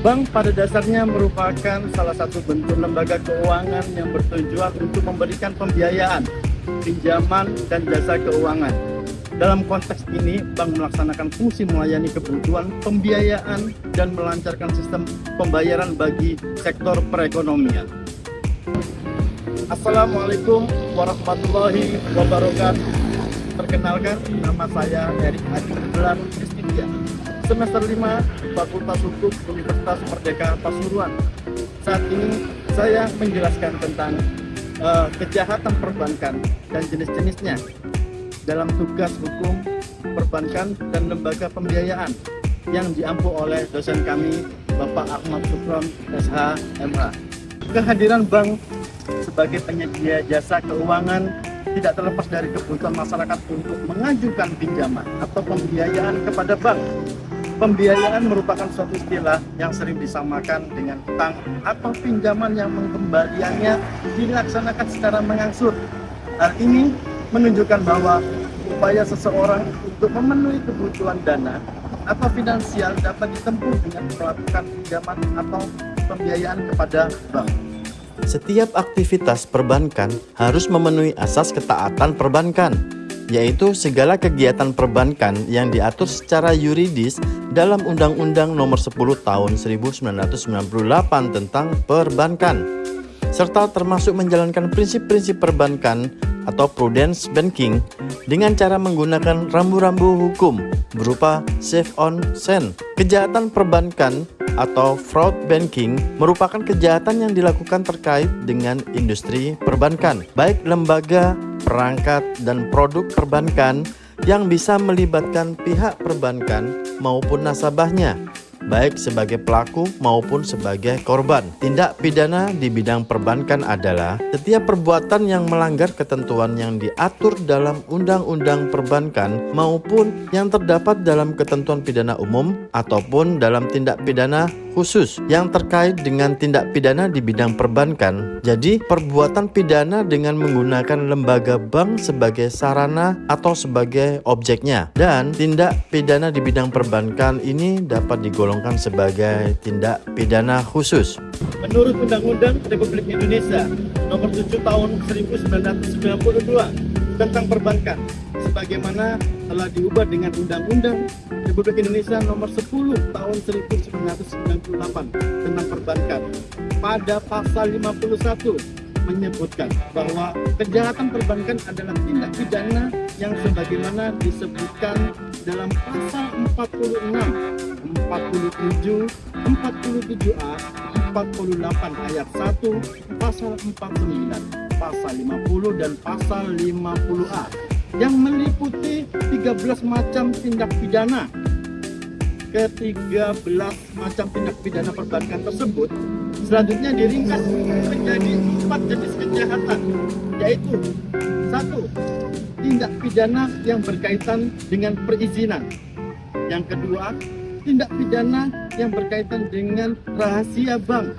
Bank pada dasarnya merupakan salah satu bentuk lembaga keuangan yang bertujuan untuk memberikan pembiayaan, pinjaman, dan jasa keuangan. Dalam konteks ini, bank melaksanakan fungsi melayani kebutuhan pembiayaan dan melancarkan sistem pembayaran bagi sektor perekonomian. Assalamualaikum warahmatullahi wabarakatuh. Perkenalkan, nama saya Erik Adi Gelar Kristidia, semester 5 Fakultas Hukum Universitas Merdeka Pasuruan. Saat ini saya menjelaskan tentang kejahatan perbankan dan jenis-jenisnya dalam tugas hukum perbankan dan lembaga pembiayaan yang diampu oleh dosen kami Bapak Ahmad Supron SH MH. Kehadiran bank sebagai penyedia jasa keuangan tidak terlepas dari kebutuhan masyarakat untuk mengajukan pinjaman atau pembiayaan kepada bank. Pembiayaan merupakan suatu istilah yang sering disamakan dengan utang atau pinjaman yang pengembaliannya dilaksanakan secara mengangsur. Hal ini menunjukkan bahwa upaya seseorang untuk memenuhi kebutuhan dana atau finansial dapat ditempuh dengan melakukan pinjaman atau pembiayaan kepada bank. Setiap aktivitas perbankan harus memenuhi asas ketaatan perbankan, yaitu segala kegiatan perbankan yang diatur secara yuridis dalam Undang-Undang Nomor 10 Tahun 1998 tentang perbankan, serta termasuk menjalankan prinsip-prinsip perbankan atau prudence banking dengan cara menggunakan rambu-rambu hukum berupa safe on send. Kejahatan perbankan atau fraud banking merupakan kejahatan yang dilakukan terkait dengan industri perbankan, baik lembaga, perangkat, dan produk perbankan yang bisa melibatkan pihak perbankan maupun nasabahnya, baik sebagai pelaku maupun sebagai korban. Tindak pidana di bidang perbankan adalah setiap perbuatan yang melanggar ketentuan yang diatur dalam Undang-Undang Perbankan maupun yang terdapat dalam ketentuan pidana umum ataupun dalam tindak pidana khusus yang terkait dengan tindak pidana di bidang perbankan. Jadi, perbuatan pidana dengan menggunakan lembaga bank sebagai sarana atau sebagai objeknya. Dan tindak pidana di bidang perbankan ini dapat digolongkan sebagai tindak pidana khusus. Menurut Undang-Undang Republik Indonesia Nomor 7 Tahun 1992 tentang perbankan, sebagaimana telah diubah dengan Undang-Undang Republik Indonesia Nomor 10 Tahun 1998 tentang perbankan, pada pasal 51 menyebutkan bahwa kejahatan perbankan adalah tindak pidana yang sebagaimana disebutkan dalam pasal 46, 47, 47A, 48 ayat 1, pasal 49, pasal 50 dan pasal 50A yang meliputi 13 macam tindak pidana. Ke-13 macam tindak pidana perbankan tersebut selanjutnya diringkas menjadi 4 jenis kejahatan, yaitu 1. Tindak pidana yang berkaitan dengan perizinan. Yang kedua, tindak pidana yang berkaitan dengan rahasia bank.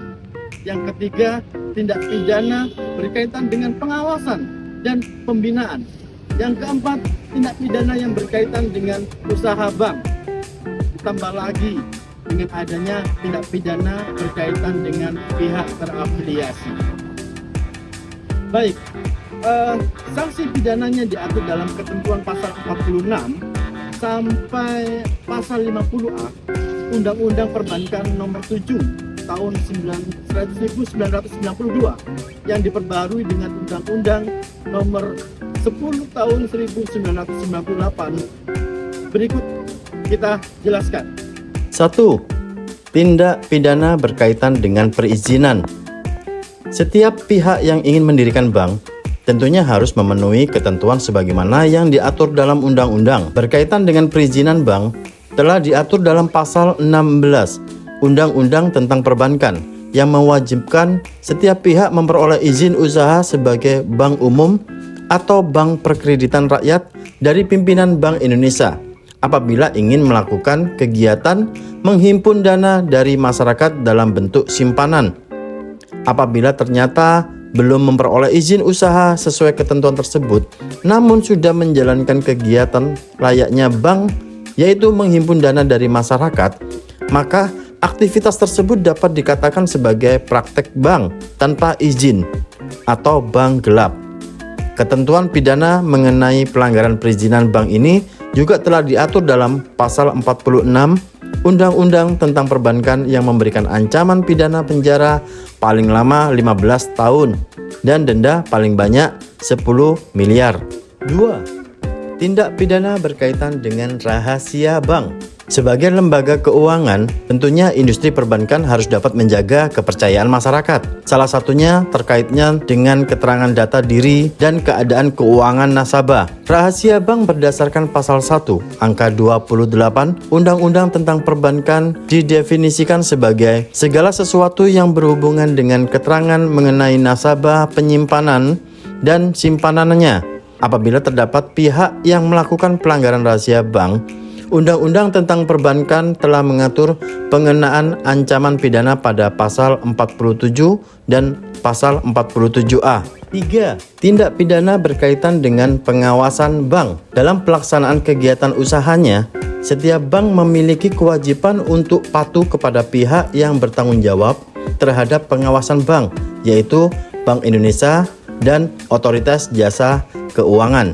Yang ketiga, tindak pidana berkaitan dengan pengawasan dan pembinaan. Yang keempat, tindak pidana yang berkaitan dengan usaha bank. Ditambah lagi dengan adanya tindak pidana berkaitan dengan pihak terafiliasi. Baik, sanksi pidananya diatur dalam ketentuan pasal 46 sampai pasal 50A Undang-Undang Perbankan Nomor 7 Tahun 1992 yang diperbarui dengan Undang-Undang Nomor 10 Tahun 1998. Berikut kita jelaskan. 1. Tindak pidana berkaitan dengan perizinan. Setiap pihak yang ingin mendirikan bank tentunya harus memenuhi ketentuan sebagaimana yang diatur dalam undang-undang. Berkaitan dengan perizinan bank telah diatur dalam pasal 16 Undang-Undang tentang Perbankan yang mewajibkan setiap pihak memperoleh izin usaha sebagai bank umum atau bank perkreditan rakyat dari pimpinan Bank Indonesia apabila ingin melakukan kegiatan menghimpun dana dari masyarakat dalam bentuk simpanan. Apabila ternyata belum memperoleh izin usaha sesuai ketentuan tersebut, namun sudah menjalankan kegiatan layaknya bank, yaitu menghimpun dana dari masyarakat, maka Aktivitas tersebut dapat dikatakan sebagai praktek bank tanpa izin atau bank gelap. Ketentuan pidana mengenai pelanggaran perizinan bank ini juga telah diatur dalam pasal 46 Undang-Undang tentang Perbankan yang memberikan ancaman pidana penjara paling lama 15 tahun dan denda paling banyak 10 miliar. 2. Tindak pidana berkaitan dengan rahasia bank. Sebagai lembaga keuangan, tentunya industri perbankan harus dapat menjaga kepercayaan masyarakat. Salah satunya terkaitnya dengan keterangan data diri dan keadaan keuangan nasabah. Rahasia bank berdasarkan pasal 1, angka 28 Undang-Undang tentang Perbankan didefinisikan sebagai segala sesuatu yang berhubungan dengan keterangan mengenai nasabah, penyimpanan, dan simpanannya. Apabila terdapat pihak yang melakukan pelanggaran rahasia bank, Undang-Undang tentang Perbankan telah mengatur pengenaan ancaman pidana pada pasal 47 dan pasal 47A. 3. Tindak pidana berkaitan dengan pengawasan bank. Dalam pelaksanaan kegiatan usahanya, setiap bank memiliki kewajiban untuk patuh kepada pihak yang bertanggung jawab terhadap pengawasan bank, yaitu Bank Indonesia dan Otoritas Jasa Keuangan.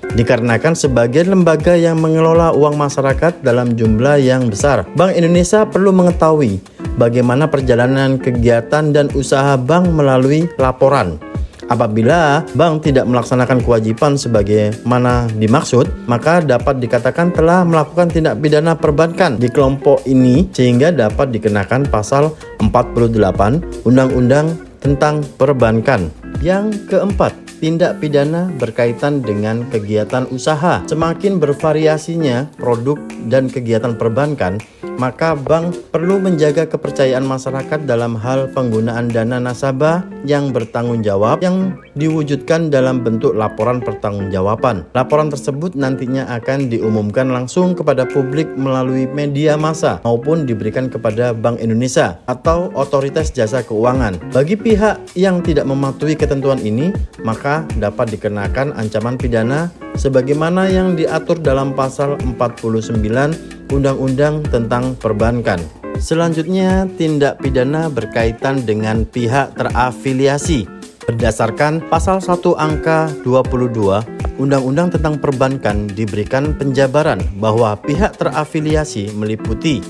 Dikarenakan sebagai lembaga yang mengelola uang masyarakat dalam jumlah yang besar, Bank Indonesia perlu mengetahui bagaimana perjalanan kegiatan dan usaha bank melalui laporan. Apabila bank tidak melaksanakan kewajiban sebagaimana dimaksud, maka dapat dikatakan telah melakukan tindak pidana perbankan di kelompok ini sehingga dapat dikenakan pasal 48 Undang-Undang tentang Perbankan. Yang keempat, tindak pidana berkaitan dengan kegiatan usaha. Semakin bervariasinya produk dan kegiatan perbankan, maka bank perlu menjaga kepercayaan masyarakat dalam hal penggunaan dana nasabah yang bertanggung jawab yang diwujudkan dalam bentuk laporan pertanggungjawaban. Laporan tersebut nantinya akan diumumkan langsung kepada publik melalui media massa maupun diberikan kepada Bank Indonesia atau Otoritas Jasa Keuangan. Bagi pihak yang tidak mematuhi ketentuan ini, maka dapat dikenakan ancaman pidana sebagaimana yang diatur dalam pasal 49 Undang-Undang tentang Perbankan. Selanjutnya, tindak pidana berkaitan dengan pihak terafiliasi. Berdasarkan pasal 1 angka 22 Undang-Undang tentang Perbankan diberikan penjabaran bahwa pihak terafiliasi meliputi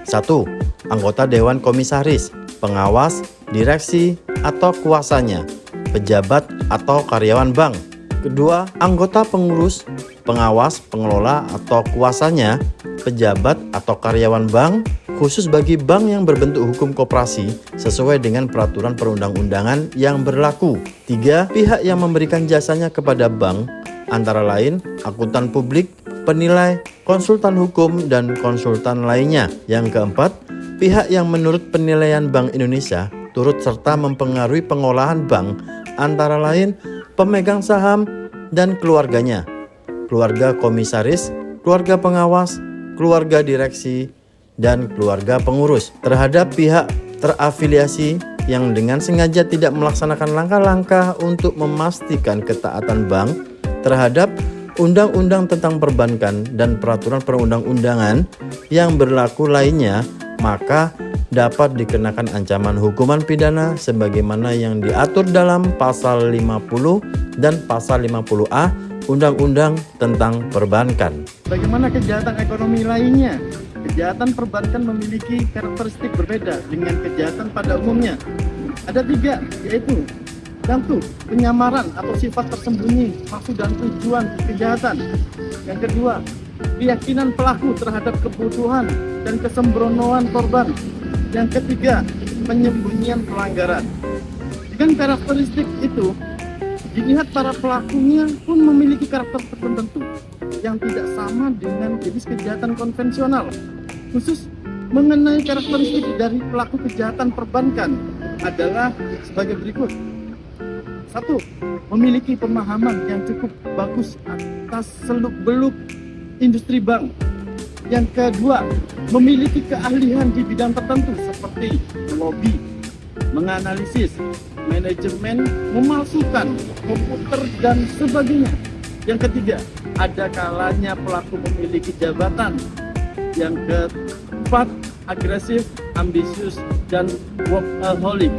1. Anggota Dewan Komisaris, pengawas, direksi, atau kuasanya, pejabat atau karyawan bank. Kedua, anggota pengurus, pengawas, pengelola atau kuasanya, pejabat atau karyawan bank, khusus bagi bank yang berbentuk hukum koperasi sesuai dengan peraturan perundang-undangan yang berlaku. 3. Pihak yang memberikan jasanya kepada bank, antara lain akuntan publik, penilai, konsultan hukum, dan konsultan lainnya. Yang keempat, pihak yang menurut penilaian Bank Indonesia turut serta mempengaruhi pengolahan bank, antara lain pemegang saham dan keluarganya, keluarga komisaris, keluarga pengawas, keluarga direksi, dan keluarga pengurus. Terhadap pihak terafiliasi yang dengan sengaja tidak melaksanakan langkah-langkah untuk memastikan ketaatan bank terhadap Undang-Undang tentang Perbankan dan peraturan perundang-undangan yang berlaku lainnya, maka dapat dikenakan ancaman hukuman pidana sebagaimana yang diatur dalam pasal 50 dan pasal 50A Undang-Undang tentang Perbankan. Bagaimana kejahatan ekonomi lainnya? Kejahatan perbankan memiliki karakteristik berbeda dengan kejahatan pada umumnya. Ada 3, yaitu 1. Penyamaran atau sifat tersembunyi maksud dan tujuan kejahatan. Yang kedua, keyakinan pelaku terhadap kebutuhan dan kesembronoan korban. Yang ketiga, penyembunyian pelanggaran. Dengan karakteristik itu, dilihat para pelakunya pun memiliki karakter tertentu yang tidak sama dengan jenis kejahatan konvensional. Khusus mengenai karakteristik dari pelaku kejahatan perbankan adalah sebagai berikut. 1. Memiliki pemahaman yang cukup bagus atas seluk-beluk industri bank. Yang kedua, memiliki keahlian di bidang tertentu seperti lobby, menganalisis, manajemen, memalsukan, komputer, dan sebagainya. Yang ketiga, ada kalanya pelaku memiliki jabatan. Yang keempat, agresif, ambisius, dan workaholic.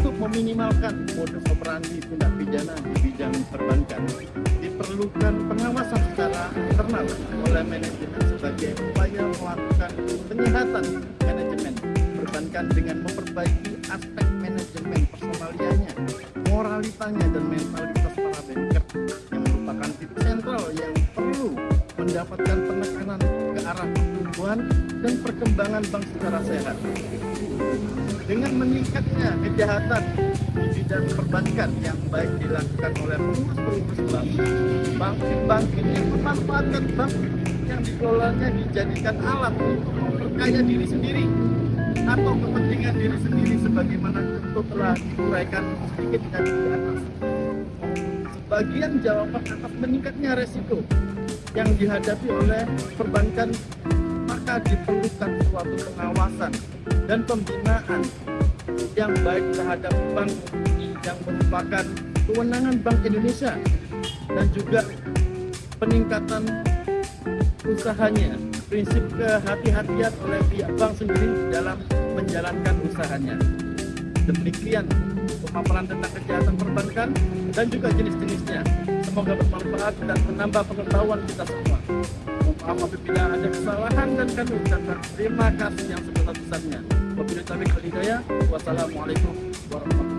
Untuk meminimalkan modus operandi tindak pidana di bidang perbankan, diperlukan pengawasan secara internal oleh manajemen sebagai upaya melakukan penyehatan manajemen perbankan dengan memperbaiki aspek manajemen personalianya, moralitanya, dan mentalitas para banker yang merupakan titik sentral yang perlu mendapatkan penekanan ke arah pertumbuhan dan perkembangan bank secara sehat. Dengan meningkatnya kejahatan di bidang perbankan yang baik dilakukan oleh pengurus bank ini memanfaatkan bank yang dikelolanya dijadikan alat untuk memperkaya diri sendiri atau kepentingan diri sendiri sebagaimana itu telah diuraikan sedikit tadi di atas. Sebagian jawaban atas meningkatnya resiko yang dihadapi oleh perbankan, maka diperlukan suatu pengawasan dan pembinaan yang baik terhadap bank yang merupakan kewenangan Bank Indonesia, dan juga peningkatan usahanya, prinsip kehati-hatian oleh pihak bank sendiri dalam menjalankan usahanya. Demikian pemaparan tentang kejahatan perbankan dan juga jenis-jenisnya. Semoga bermanfaat dan menambah pengetahuan kita semua. Maaf apabila ada kesalahan, dan kami ucapkan terima kasih yang sebesar-besarnya. Wabillahi taufiq wal hidayah. Wassalamualaikum warahmatullahi wabarakatuh.